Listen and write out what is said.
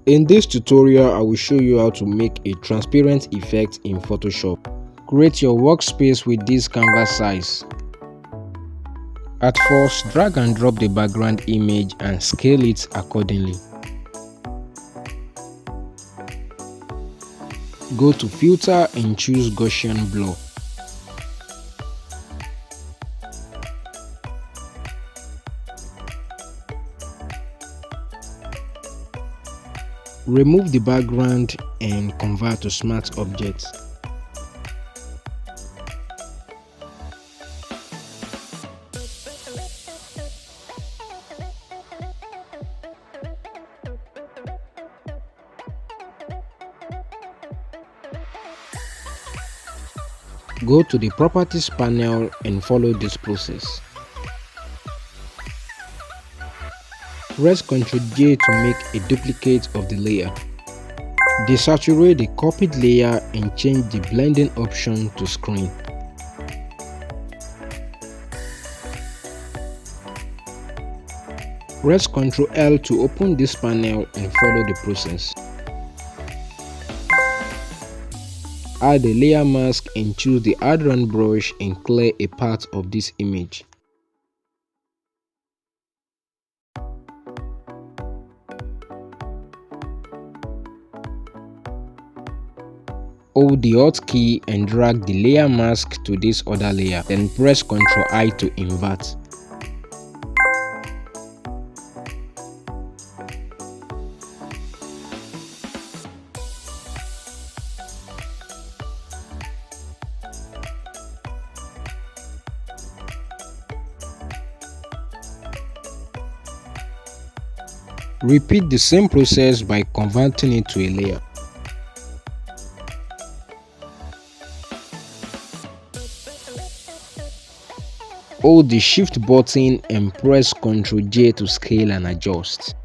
In this tutorial, I will show you how to make a transparent effect in Photoshop. Create your workspace with this canvas size. At first, drag and drop the background image and scale it accordingly. Go to Filter and choose Gaussian Blur. Remove the background and convert to smart objects. Go to the Properties panel and follow this process. Press Ctrl J to make a duplicate of the layer. Desaturate the copied layer and change the blending option to screen. Press Ctrl L to open this panel and follow the process. Add a layer mask and choose the Add Run brush and clear a part of this image. Hold the Alt key and drag the layer mask to this other layer, then press Ctrl I to invert. Repeat the same process by converting it to a layer. Hold the Shift button and press Ctrl J to scale and adjust.